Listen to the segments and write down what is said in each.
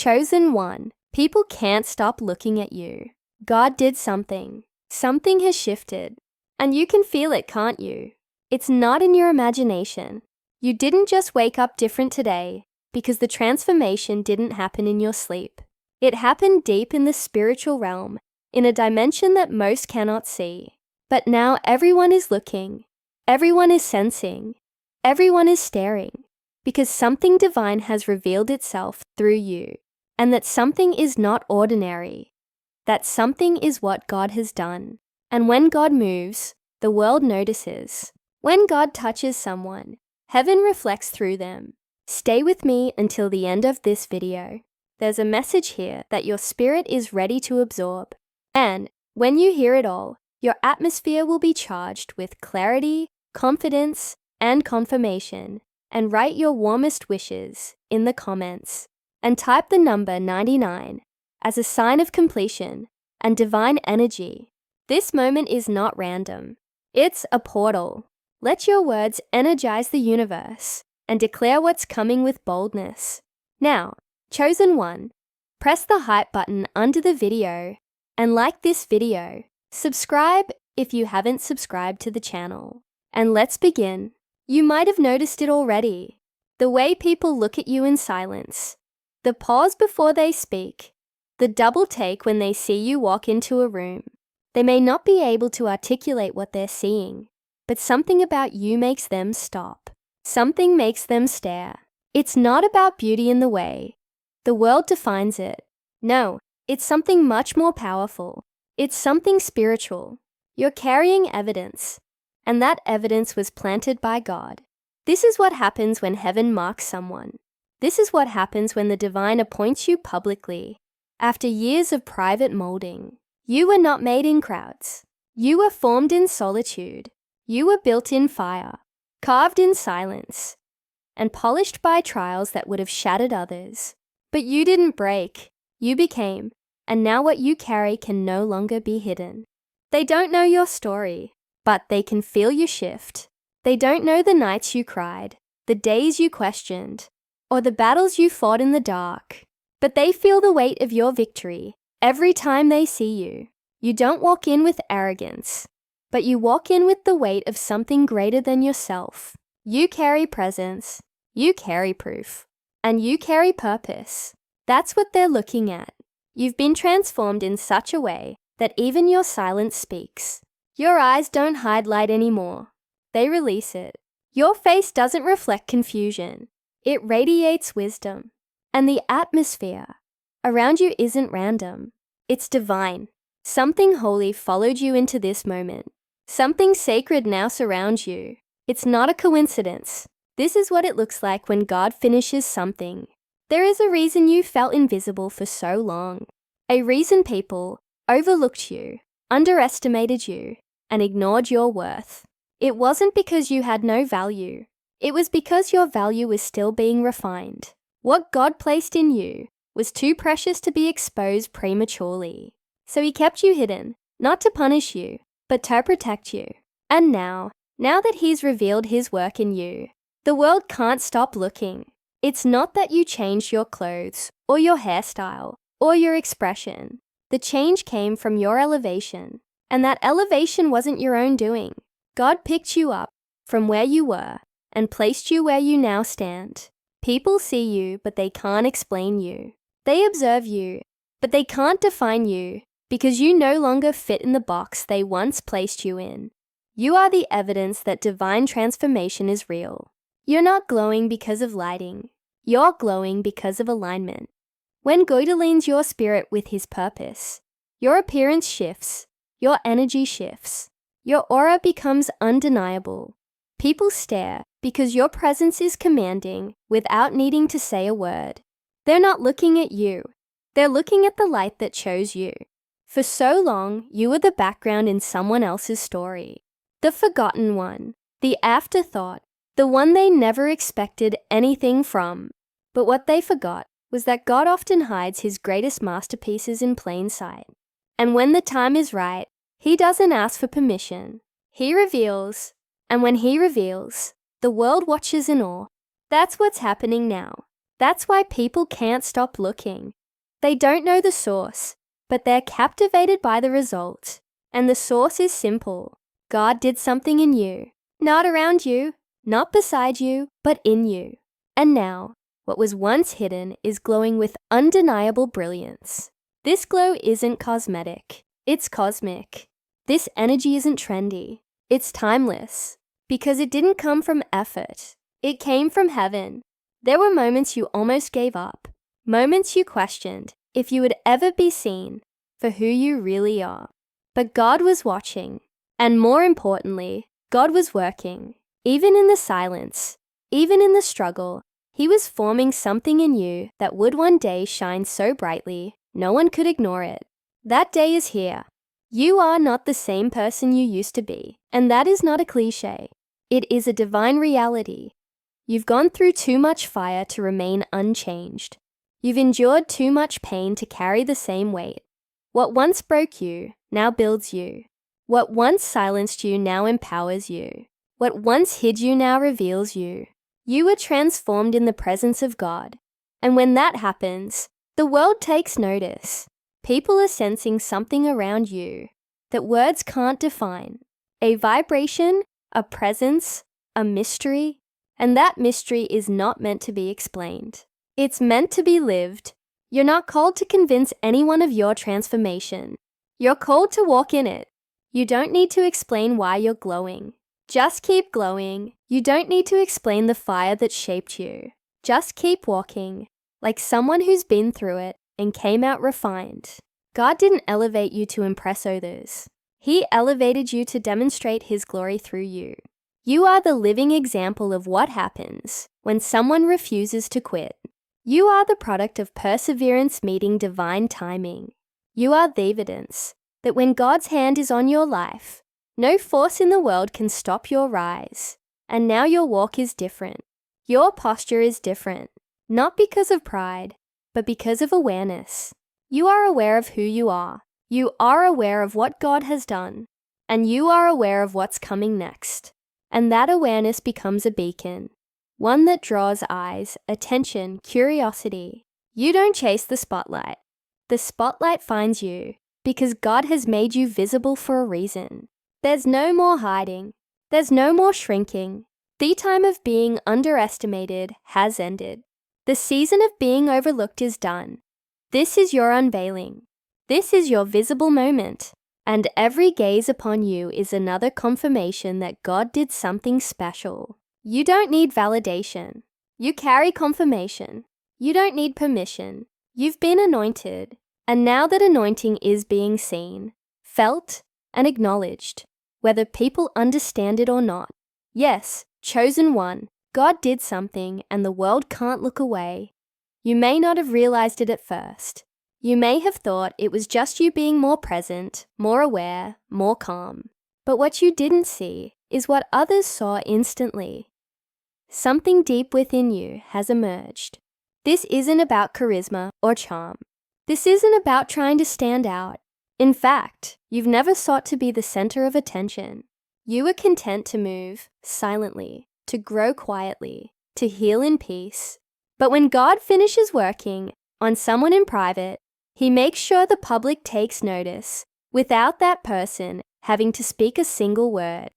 Chosen one, people can't stop looking at you. God did something. Something has shifted. And you can feel it, can't you? It's not in your imagination. You didn't just wake up different today because the transformation didn't happen in your sleep. It happened deep in the spiritual realm, in a dimension that most cannot see. But now everyone is looking. Everyone is sensing. Everyone is staring. Because something divine has revealed itself through you. And that something is not ordinary. That something is what God has done. And when God moves, the world notices. When God touches someone, heaven reflects through them. Stay with me until the end of this video. There's a message here that your spirit is ready to absorb. And when you hear it all, your atmosphere will be charged with clarity, confidence, and confirmation. And write your warmest wishes in the comments. And type the number 99 as a sign of completion and divine energy. This moment is not random. It's a portal. Let your words energize the universe and declare what's coming with boldness. Now, chosen one, press the hype button under the video and like this video. Subscribe if you haven't subscribed to the channel. And let's begin. You might have noticed it already. The way people look at you in silence. The pause before they speak. The double take when they see you walk into a room. They may not be able to articulate what they're seeing, but something about you makes them stop. Something makes them stare. It's not about beauty in the way the world defines it. No, it's something much more powerful. It's something spiritual. You're carrying evidence, and that evidence was planted by God. This is what happens when heaven marks someone. This is what happens when the divine appoints you publicly, after years of private molding. You were not made in crowds. You were formed in solitude. You were built in fire, carved in silence, and polished by trials that would have shattered others. But you didn't break. You became, and now what you carry can no longer be hidden. They don't know your story, but they can feel you shift. They don't know the nights you cried, the days you questioned, or the battles you fought in the dark. But they feel the weight of your victory every time they see you. You don't walk in with arrogance, but you walk in with the weight of something greater than yourself. You carry presence, you carry proof, and you carry purpose. That's what they're looking at. You've been transformed in such a way that even your silence speaks. Your eyes don't hide light anymore. They release it. Your face doesn't reflect confusion. It radiates wisdom. And the atmosphere around you isn't random. It's divine. Something holy followed you into this moment. Something sacred now surrounds you. It's not a coincidence. This is what it looks like when God finishes something. There is a reason you felt invisible for so long. A reason people overlooked you, underestimated you, and ignored your worth. It wasn't because you had no value. It was because your value was still being refined. What God placed in you was too precious to be exposed prematurely. So he kept you hidden, not to punish you, but to protect you. And now that he's revealed his work in you, the world can't stop looking. It's not that you changed your clothes, or your hairstyle, or your expression. The change came from your elevation. And that elevation wasn't your own doing. God picked you up from where you were and placed you where you now stand. People see you, but they can't explain you. They observe you, but they can't define you because you no longer fit in the box they once placed you in. You are the evidence that divine transformation is real. You're not glowing because of lighting. You're glowing because of alignment. When God aligns your spirit with his purpose, your appearance shifts. Your energy shifts. Your aura becomes undeniable. People stare because your presence is commanding without needing to say a word. They're not looking at you. They're looking at the light that chose you. For so long, you were the background in someone else's story. The forgotten one. The afterthought. The one they never expected anything from. But what they forgot was that God often hides his greatest masterpieces in plain sight. And when the time is right, he doesn't ask for permission. He reveals, and when he reveals, the world watches in awe. That's what's happening now. That's why people can't stop looking. They don't know the source, but they're captivated by the result. And the source is simple. God did something in you. Not around you, not beside you, but in you. And now, what was once hidden is glowing with undeniable brilliance. This glow isn't cosmetic, it's cosmic. This energy isn't trendy, it's timeless. Because it didn't come from effort, it came from heaven. There were moments you almost gave up, moments you questioned if you would ever be seen for who you really are. But God was watching, and more importantly, God was working. Even in the silence, even in the struggle, He was forming something in you that would one day shine so brightly, no one could ignore it. That day is here. You are not the same person you used to be, and that is not a cliche. It is a divine reality. You've gone through too much fire to remain unchanged. You've endured too much pain to carry the same weight. What once broke you now builds you. What once silenced you now empowers you. What once hid you now reveals you. You were transformed in the presence of God. And when that happens, the world takes notice. People are sensing something around you that words can't define. A vibration, a presence, a mystery. And that mystery is not meant to be explained. It's meant to be lived. You're not called to convince anyone of your transformation. You're called to walk in it. You don't need to explain why you're glowing. Just keep glowing. You don't need to explain the fire that shaped you. Just keep walking, like someone who's been through it and came out refined. God didn't elevate you to impress others. He elevated you to demonstrate His glory through you. You are the living example of what happens when someone refuses to quit. You are the product of perseverance meeting divine timing. You are the evidence that when God's hand is on your life, no force in the world can stop your rise. And now your walk is different. Your posture is different, not because of pride, but because of awareness. You are aware of who you are. You are aware of what God has done. And you are aware of what's coming next. And that awareness becomes a beacon, one that draws eyes, attention, curiosity. You don't chase the spotlight. The spotlight finds you because God has made you visible for a reason. There's no more hiding. There's no more shrinking. The time of being underestimated has ended. The season of being overlooked is done. This is your unveiling. This is your visible moment. And every gaze upon you is another confirmation that God did something special. You don't need validation. You carry confirmation. You don't need permission. You've been anointed. And now that anointing is being seen, felt, and acknowledged, whether people understand it or not. Yes, chosen one, God did something and the world can't look away. You may not have realized it at first. You may have thought it was just you being more present, more aware, more calm. But what you didn't see is what others saw instantly. Something deep within you has emerged. This isn't about charisma or charm. This isn't about trying to stand out. In fact, you've never sought to be the center of attention. You were content to move silently, to grow quietly, to heal in peace. But when God finishes working on someone in private, He makes sure the public takes notice without that person having to speak a single word.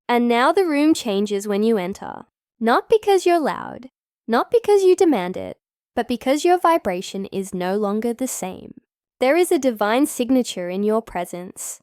And now the room changes when you enter. Not because you're loud, not because you demand it, but because your vibration is no longer the same. There is a divine signature in your presence,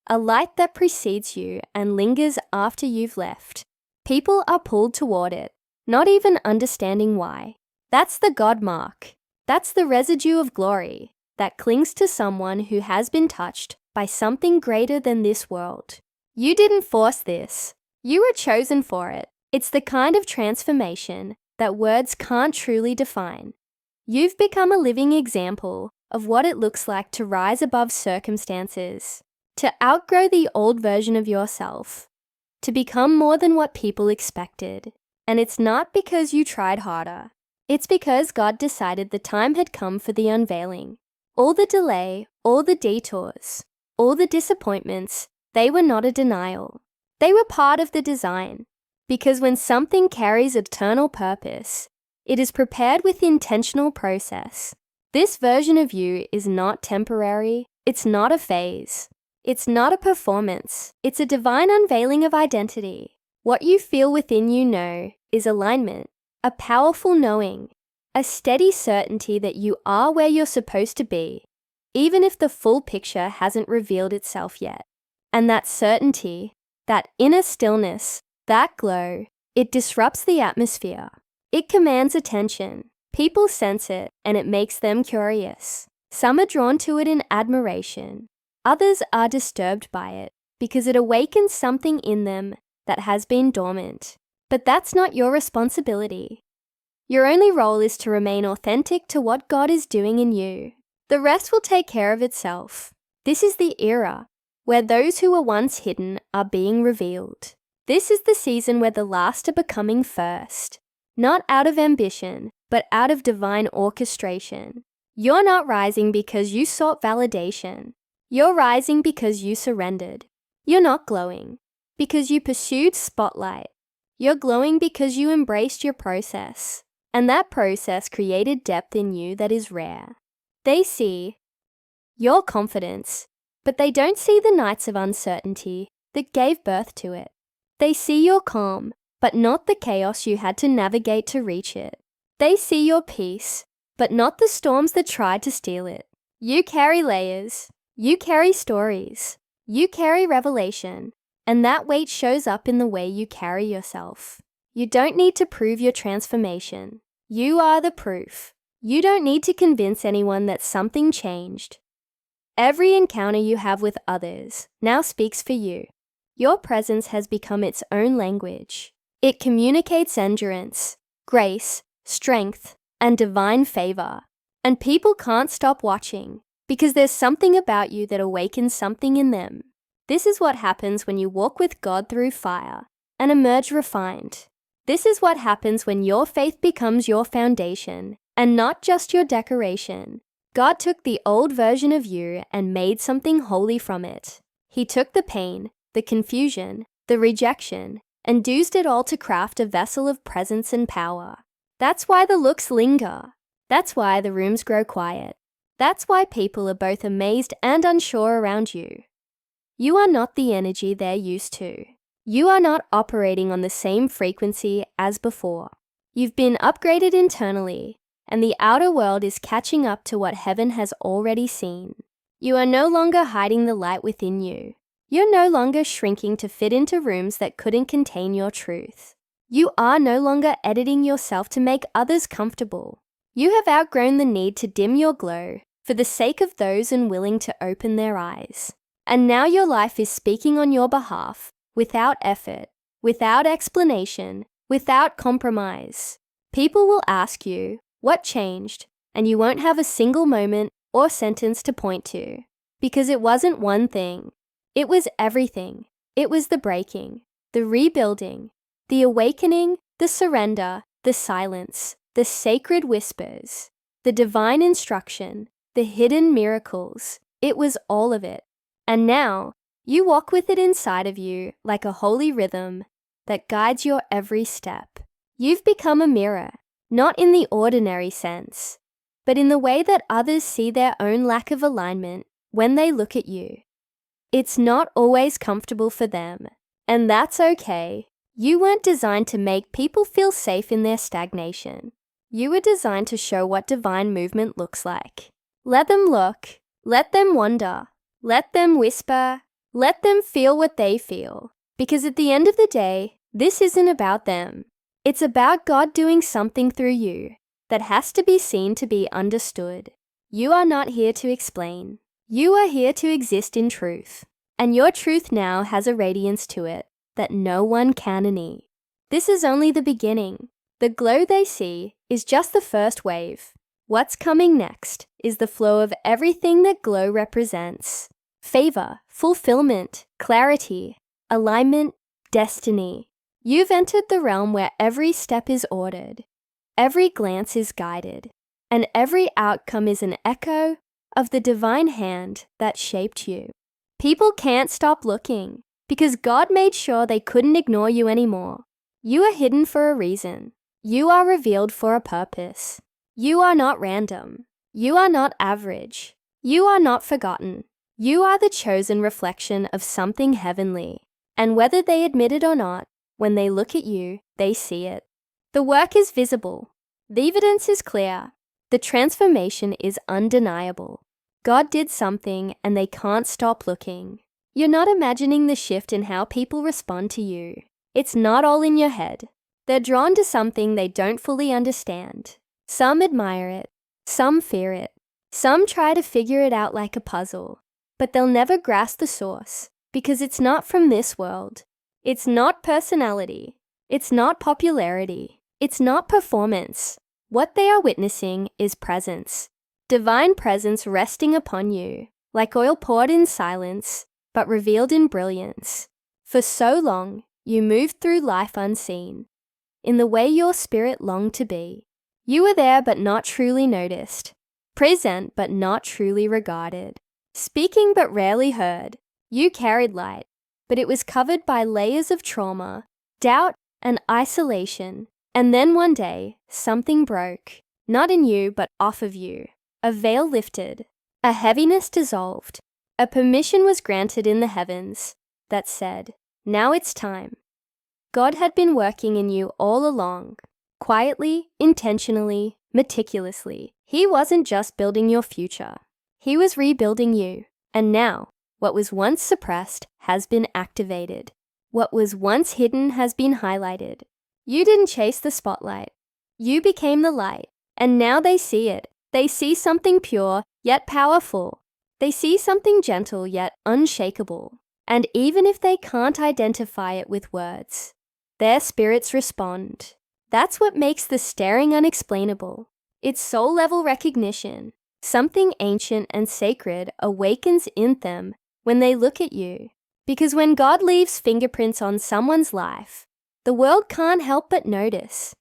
a light that precedes you and lingers after you've left. People are pulled toward it, not even understanding why. That's the God mark. That's the residue of glory that clings to someone who has been touched by something greater than this world. You didn't force this. You were chosen for it. It's the kind of transformation that words can't truly define. You've become a living example of what it looks like to rise above circumstances, to outgrow the old version of yourself, to become more than what people expected. And it's not because you tried harder. It's because God decided the time had come for the unveiling. All the delay, all the detours, all the disappointments, they were not a denial. They were part of the design. Because when something carries eternal purpose, It is prepared with intentional process. This version of you is not temporary. It's not a phase. It's not a performance. It's a divine unveiling of identity. What you feel within you know is alignment, a powerful knowing, a steady certainty that you are where you're supposed to be, even if the full picture hasn't revealed itself yet. And that certainty, that inner stillness, that glow, it disrupts the atmosphere. It commands attention. People sense it, and it makes them curious. Some are drawn to it in admiration. Others are disturbed by it because it awakens something in them that has been dormant. But that's not your responsibility. Your only role is to remain authentic to what God is doing in you. The rest will take care of itself. This is the era where those who were once hidden are being revealed. This is the season where the last are becoming first. Not out of ambition, but out of divine orchestration. You're not rising because you sought validation. You're rising because you surrendered. You're not glowing because you pursued spotlight. You're glowing because you embraced your process. And that process created depth in you that is rare. They see your confidence, but they don't see the nights of uncertainty that gave birth to it. They see your calm, but not the chaos you had to navigate to reach it. They see your peace, but not the storms that tried to steal it. You carry layers. You carry stories. You carry revelation. And that weight shows up in the way you carry yourself. You don't need to prove your transformation. You are the proof. You don't need to convince anyone that something changed. Every encounter you have with others now speaks for you. Your presence has become its own language. It communicates endurance, grace, strength, and divine favor. And people can't stop watching because there's something about you that awakens something in them. This is what happens when you walk with God through fire and emerge refined. This is what happens when your faith becomes your foundation and not just your decoration. God took the old version of you and made something holy from it. He took the pain, the confusion, the rejection, and used it all to craft a vessel of presence and power. That's why the looks linger. That's why the rooms grow quiet. That's why people are both amazed and unsure around you. You are not the energy they're used to. You are not operating on the same frequency as before. You've been upgraded internally, and the outer world is catching up to what heaven has already seen. You are no longer hiding the light within you. You're no longer shrinking to fit into rooms that couldn't contain your truth. You are no longer editing yourself to make others comfortable. You have outgrown the need to dim your glow for the sake of those unwilling to open their eyes. And now your life is speaking on your behalf, without effort, without explanation, without compromise. People will ask you, what changed? And you won't have a single moment or sentence to point to. Because it wasn't one thing. It was everything. It was the breaking, the rebuilding, the awakening, the surrender, the silence, the sacred whispers, the divine instruction, the hidden miracles. It was all of it. And now, you walk with it inside of you like a holy rhythm that guides your every step. You've become a mirror, not in the ordinary sense, but in the way that others see their own lack of alignment when they look at you. It's not always comfortable for them, and that's okay. You weren't designed to make people feel safe in their stagnation. You were designed to show what divine movement looks like. Let them look. Let them wonder. Let them whisper. Let them feel what they feel. Because at the end of the day, this isn't about them. It's about God doing something through you that has to be seen to be understood. You are not here to explain. You are here to exist in truth. And your truth now has a radiance to it that no one can any. This is only the beginning. The glow they see is just the first wave. What's coming next is the flow of everything that glow represents. Favor, fulfillment, clarity, alignment, destiny. You've entered the realm where every step is ordered, every glance is guided, and every outcome is an echo of the divine hand that shaped you. People can't stop looking because God made sure they couldn't ignore you anymore. You are hidden for a reason. You are revealed for a purpose. You are not random. You are not average. You are not forgotten. You are the chosen reflection of something heavenly. And whether they admit it or not, when they look at you, they see it. The work is visible. The evidence is clear. The transformation is undeniable. God did something and they can't stop looking. You're not imagining the shift in how people respond to you. It's not all in your head. They're drawn to something they don't fully understand. Some admire it. Some fear it. Some try to figure it out like a puzzle. But they'll never grasp the source because it's not from this world. It's not personality. It's not popularity. It's not performance. What they are witnessing is presence. Divine presence resting upon you, like oil poured in silence, but revealed in brilliance. For so long, you moved through life unseen, in the way your spirit longed to be. You were there but not truly noticed, present but not truly regarded, speaking but rarely heard. You carried light, but it was covered by layers of trauma, doubt, and isolation. And then one day, something broke, not in you but off of you. A veil lifted, a heaviness dissolved, a permission was granted in the heavens that said, now it's time. God had been working in you all along, quietly, intentionally, meticulously. He wasn't just building your future. He was rebuilding you. And now, what was once suppressed has been activated. What was once hidden has been highlighted. You didn't chase the spotlight. You became the light. And now they see it. They see something pure, yet powerful. They see something gentle, yet unshakable. And even if they can't identify it with words, their spirits respond. That's what makes the staring unexplainable. It's soul-level recognition. Something ancient and sacred awakens in them when they look at you. Because when God leaves fingerprints on someone's life, the world can't help but notice.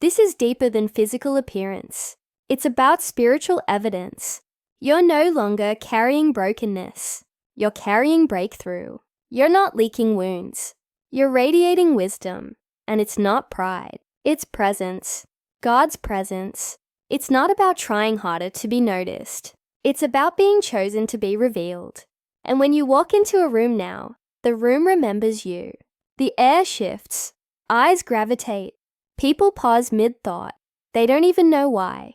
This is deeper than physical appearance. It's about spiritual evidence. You're no longer carrying brokenness. You're carrying breakthrough. You're not leaking wounds. You're radiating wisdom. And it's not pride. It's presence. God's presence. It's not about trying harder to be noticed. It's about being chosen to be revealed. And when you walk into a room now, the room remembers you. The air shifts. Eyes gravitate. People pause mid-thought. They don't even know why.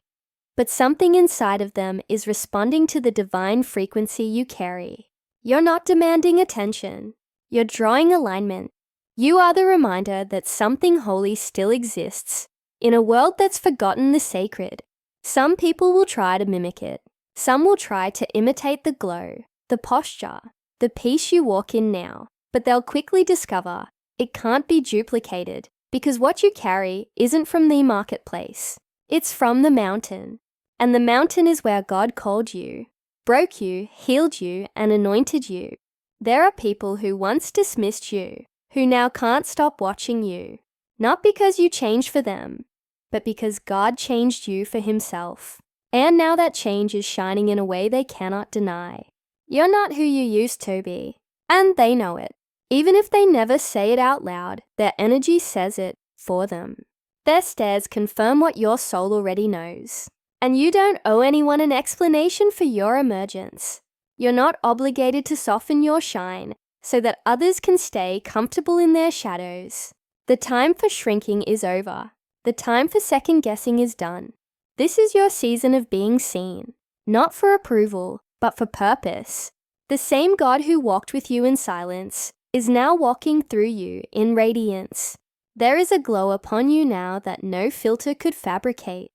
But something inside of them is responding to the divine frequency you carry. You're not demanding attention. You're drawing alignment. You are the reminder that something holy still exists in a world that's forgotten the sacred. Some people will try to mimic it. Some will try to imitate the glow, the posture, the peace you walk in now. But they'll quickly discover it can't be duplicated because what you carry isn't from the marketplace. It's from the mountain. And the mountain is where God called you, broke you, healed you, and anointed you. There are people who once dismissed you, who now can't stop watching you. Not because you changed for them, but because God changed you for himself. And now that change is shining in a way they cannot deny. You're not who you used to be, and they know it. Even if they never say it out loud, their energy says it for them. Their stares confirm what your soul already knows. And you don't owe anyone an explanation for your emergence. You're not obligated to soften your shine so that others can stay comfortable in their shadows. The time for shrinking is over. The time for second-guessing is done. This is your season of being seen, not for approval, but for purpose. The same God who walked with you in silence is now walking through you in radiance. There is a glow upon you now that no filter could fabricate.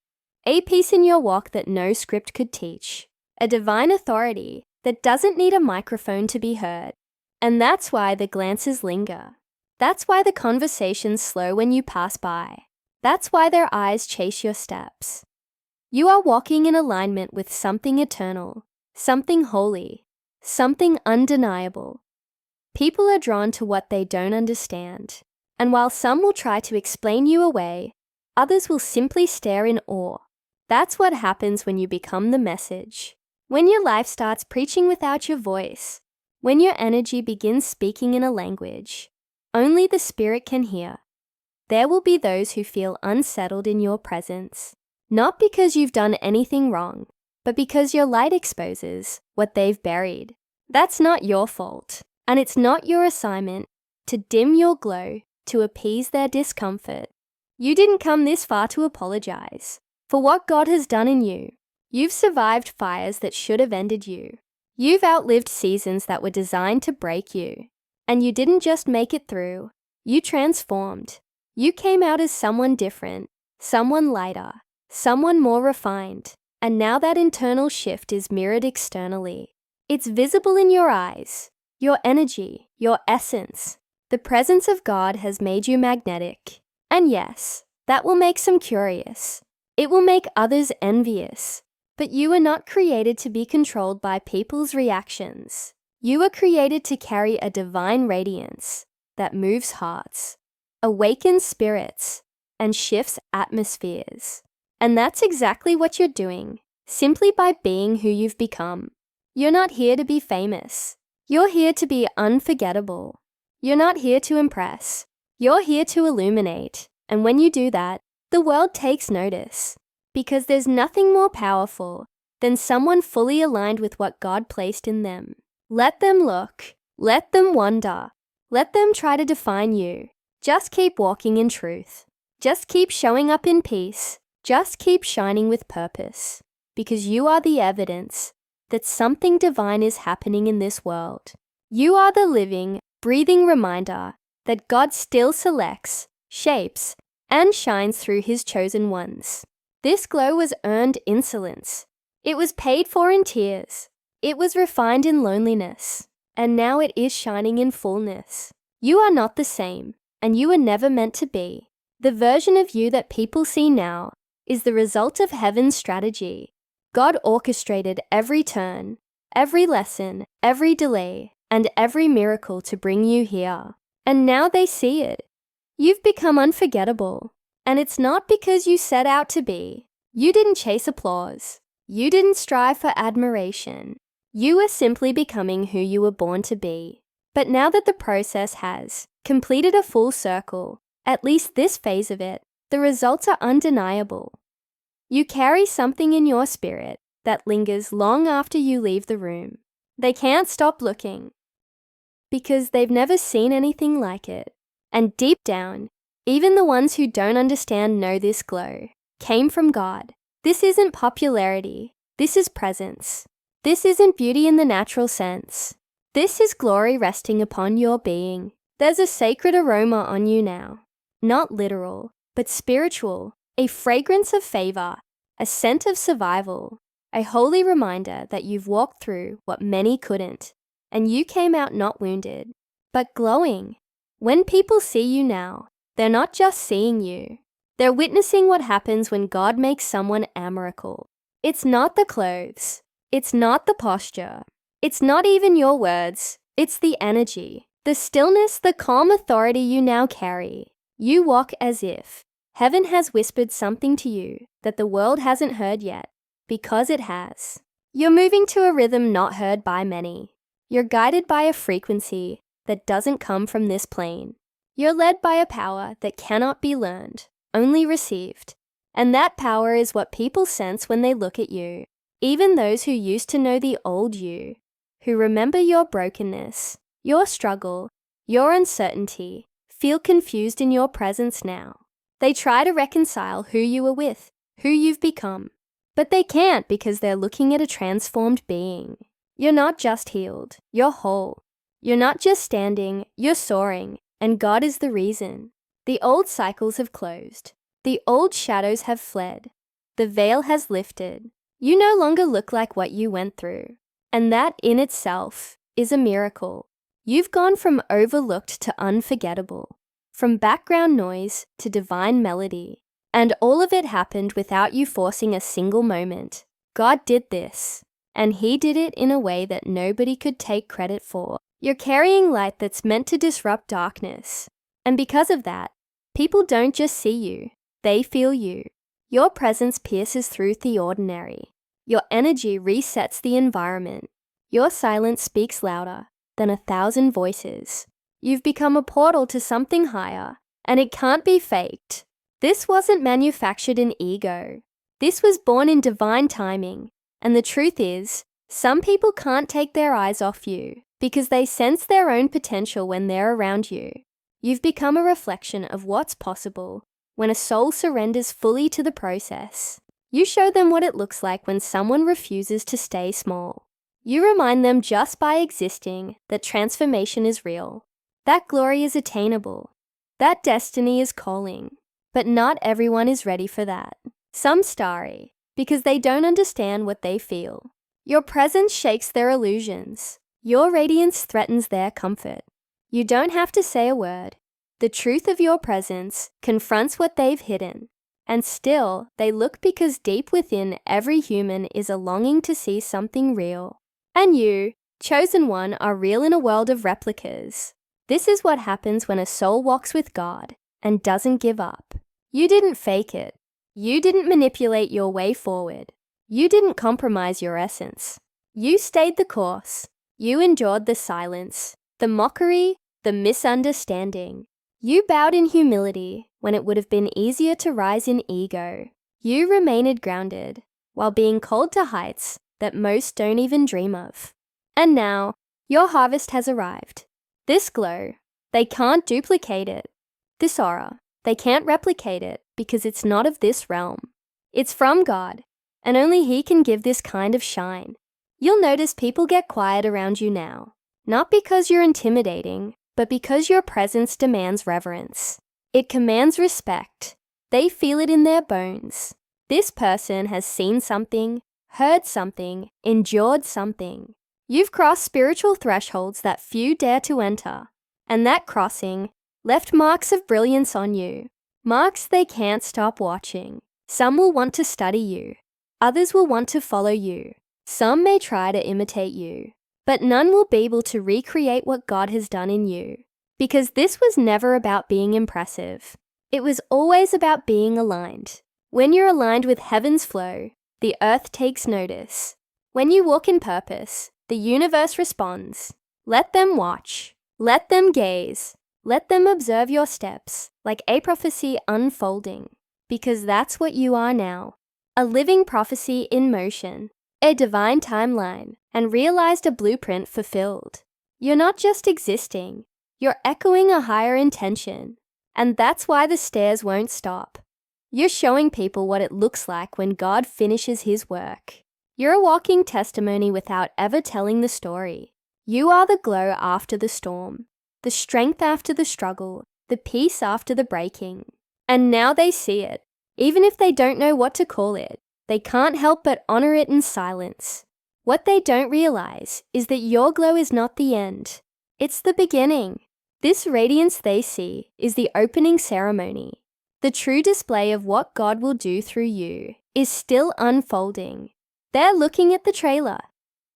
A peace in your walk that no script could teach. A divine authority that doesn't need a microphone to be heard. And that's why the glances linger. That's why the conversations slow when you pass by. That's why their eyes chase your steps. You are walking in alignment with something eternal, something holy, something undeniable. People are drawn to what they don't understand. And while some will try to explain you away, others will simply stare in awe. That's what happens when you become the message. When your life starts preaching without your voice. When your energy begins speaking in a language only the Spirit can hear. There will be those who feel unsettled in your presence, not because you've done anything wrong, but because your light exposes what they've buried. That's not your fault, and it's not your assignment to dim your glow to appease their discomfort. You didn't come this far to apologize for what God has done in you. You've survived fires that should have ended you. You've outlived seasons that were designed to break you. And you didn't just make it through, you transformed. You came out as someone different, someone lighter, someone more refined. And now that internal shift is mirrored externally. It's visible in your eyes, your energy, your essence. The presence of God has made you magnetic. And yes, that will make some curious. It will make others envious. But you are not created to be controlled by people's reactions. You are created to carry a divine radiance that moves hearts, awakens spirits, and shifts atmospheres. And that's exactly what you're doing, simply by being who you've become. You're not here to be famous. You're here to be unforgettable. You're not here to impress. You're here to illuminate. And when you do that, the world takes notice. Because there's nothing more powerful than someone fully aligned with what God placed in them. Let them look. Let them wonder. Let them try to define you. Just keep walking in truth. Just keep showing up in peace. Just keep shining with purpose. Because you are the evidence that something divine is happening in this world. You are the living, breathing reminder that God still selects, shapes, and shines through His chosen ones. This glow was earned insolence. It was paid for in tears. It was refined in loneliness. And now it is shining in fullness. You are not the same, and you were never meant to be. The version of you that people see now is the result of heaven's strategy. God orchestrated every turn, every lesson, every delay, and every miracle to bring you here. And now they see it. You've become unforgettable. And it's not because you set out to be. You didn't chase applause. You didn't strive for admiration. You were simply becoming who you were born to be. But now that the process has completed a full circle, at least this phase of it, the results are undeniable. You carry something in your spirit that lingers long after you leave the room. They can't stop looking because they've never seen anything like it. And deep down, even the ones who don't understand know this glow came from God. This isn't popularity. This is presence. This isn't beauty in the natural sense. This is glory resting upon your being. There's a sacred aroma on you now. Not literal, but spiritual. A fragrance of favor, a scent of survival, a holy reminder that you've walked through what many couldn't, and you came out not wounded, but glowing. When people see you now, they're not just seeing you. They're witnessing what happens when God makes someone a miracle. It's not the clothes. It's not the posture. It's not even your words. It's the energy, the stillness, the calm authority you now carry. You walk as if heaven has whispered something to you that the world hasn't heard yet, because it has. You're moving to a rhythm not heard by many. You're guided by a frequency that doesn't come from this plane. You're led by a power that cannot be learned, only received. And that power is what people sense when they look at you. Even those who used to know the old you, who remember your brokenness, your struggle, your uncertainty, feel confused in your presence now. They try to reconcile who you were with, who you've become. But they can't because they're looking at a transformed being. You're not just healed, you're whole. You're not just standing, you're soaring, and God is the reason. The old cycles have closed. The old shadows have fled. The veil has lifted. You no longer look like what you went through. And that in itself is a miracle. You've gone from overlooked to unforgettable, from background noise to divine melody. And all of it happened without you forcing a single moment. God did this, and He did it in a way that nobody could take credit for. You're carrying light that's meant to disrupt darkness. And because of that, people don't just see you, they feel you. Your presence pierces through the ordinary. Your energy resets the environment. Your silence speaks louder than 1,000 voices. You've become a portal to something higher, and it can't be faked. This wasn't manufactured in ego. This was born in divine timing. And the truth is, some people can't take their eyes off you because they sense their own potential when they're around you. You've become a reflection of what's possible when a soul surrenders fully to the process. You show them what it looks like when someone refuses to stay small. You remind them just by existing that transformation is real, that glory is attainable, that destiny is calling. But not everyone is ready for that. Some starry because they don't understand what they feel. Your presence shakes their illusions. Your radiance threatens their comfort. You don't have to say a word. The truth of your presence confronts what they've hidden. And still, they look because deep within every human is a longing to see something real. And you, chosen one, are real in a world of replicas. This is what happens when a soul walks with God and doesn't give up. You didn't fake it. You didn't manipulate your way forward. You didn't compromise your essence. You stayed the course. You endured the silence, the mockery, the misunderstanding. You bowed in humility when it would have been easier to rise in ego. You remained grounded while being called to heights that most don't even dream of. And now, your harvest has arrived. This glow, they can't duplicate it. This aura, they can't replicate it because it's not of this realm. It's from God, and only He can give this kind of shine. You'll notice people get quiet around you now, not because you're intimidating, but because your presence demands reverence. It commands respect. They feel it in their bones. This person has seen something, heard something, endured something. You've crossed spiritual thresholds that few dare to enter, and that crossing left marks of brilliance on you, marks they can't stop watching. Some will want to study you. Others will want to follow you. Some may try to imitate you, but none will be able to recreate what God has done in you, because this was never about being impressive. It was always about being aligned. When you're aligned with heaven's flow, the earth takes notice. When you walk in purpose, the universe responds. Let them watch. Let them gaze. Let them observe your steps like a prophecy unfolding, because that's what you are now. A living prophecy in motion, a divine timeline, and realized a blueprint fulfilled. You're not just existing, you're echoing a higher intention, and that's why the stairs won't stop. You're showing people what it looks like when God finishes His work. You're a walking testimony without ever telling the story. You are the glow after the storm, the strength after the struggle, the peace after the breaking. And now they see it. Even if they don't know what to call it, they can't help but honor it in silence. What they don't realize is that your glow is not the end. It's the beginning. This radiance they see is the opening ceremony. The true display of what God will do through you is still unfolding. They're looking at the trailer,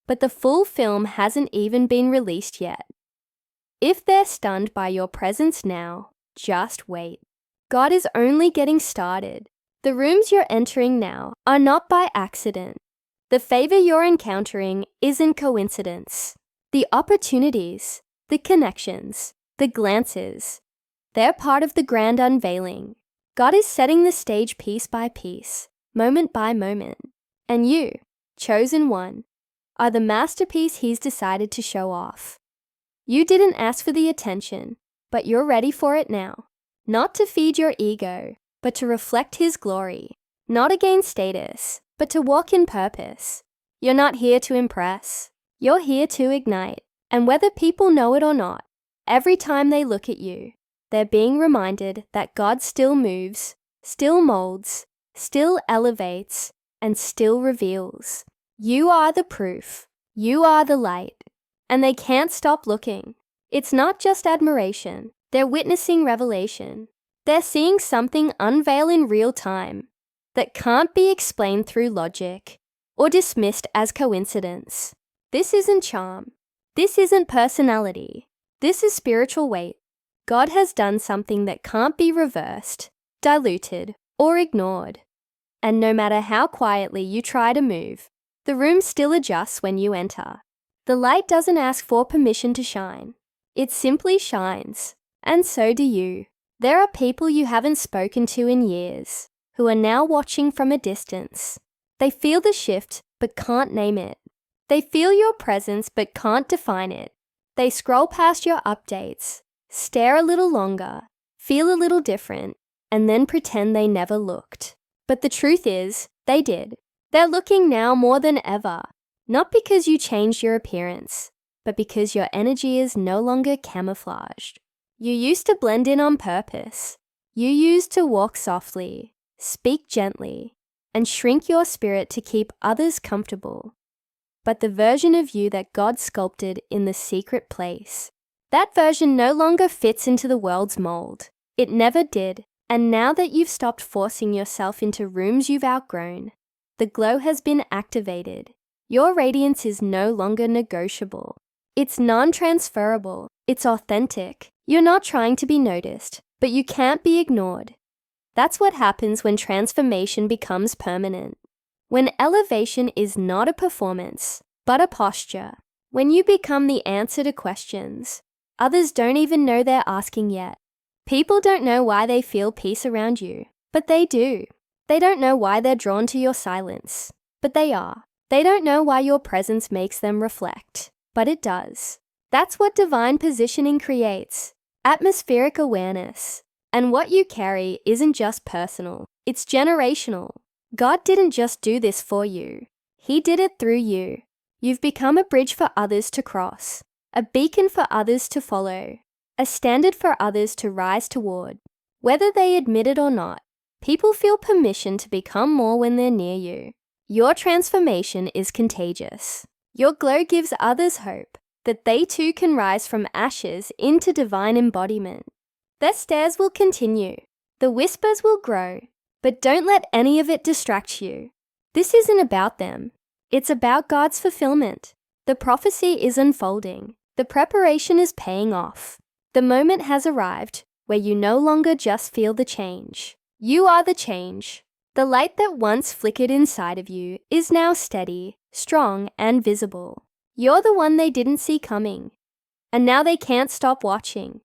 but the full film hasn't even been released yet. If they're stunned by your presence now, just wait. God is only getting started. The rooms you're entering now are not by accident. The favor you're encountering isn't coincidence. The opportunities, the connections, the glances, they're part of the grand unveiling. God is setting the stage piece by piece, moment by moment. And you, chosen one, are the masterpiece He's decided to show off. You didn't ask for the attention, but you're ready for it now. Not to feed your ego, but to reflect His glory. Not to gain status, but to walk in purpose. You're not here to impress. You're here to ignite. And whether people know it or not, every time they look at you, they're being reminded that God still moves, still molds, still elevates, and still reveals. You are the proof. You are the light. And they can't stop looking. It's not just admiration. They're witnessing revelation. They're seeing something unveil in real time that can't be explained through logic or dismissed as coincidence. This isn't charm. This isn't personality. This is spiritual weight. God has done something that can't be reversed, diluted, or ignored. And no matter how quietly you try to move, the room still adjusts when you enter. The light doesn't ask for permission to shine. It simply shines. And so do you. There are people you haven't spoken to in years who are now watching from a distance. They feel the shift but can't name it. They feel your presence but can't define it. They scroll past your updates, stare a little longer, feel a little different, and then pretend they never looked. But the truth is, they did. They're looking now more than ever, not because you changed your appearance, but because your energy is no longer camouflaged. You used to blend in on purpose. You used to walk softly, speak gently, and shrink your spirit to keep others comfortable. But the version of you that God sculpted in the secret place, that version no longer fits into the world's mold. It never did. And now that you've stopped forcing yourself into rooms you've outgrown, the glow has been activated. Your radiance is no longer negotiable. It's non-transferable. It's authentic. You're not trying to be noticed, but you can't be ignored. That's what happens when transformation becomes permanent. When elevation is not a performance, but a posture. When you become the answer to questions others don't even know they're asking yet. People don't know why they feel peace around you, but they do. They don't know why they're drawn to your silence, but they are. They don't know why your presence makes them reflect, but it does. That's what divine positioning creates. Atmospheric awareness. And what you carry isn't just personal, it's generational. God didn't just do this for you. He did it through you. You've become a bridge for others to cross, a beacon for others to follow, a standard for others to rise toward. Whether they admit it or not, people feel permission to become more when they're near you. Your transformation is contagious. Your glow gives others hope that they too can rise from ashes into divine embodiment. Their stares will continue. The whispers will grow, but don't let any of it distract you. This isn't about them. It's about God's fulfillment. The prophecy is unfolding. The preparation is paying off. The moment has arrived where you no longer just feel the change. You are the change. The light that once flickered inside of you is now steady, strong, and visible. You're the one they didn't see coming. And now they can't stop watching.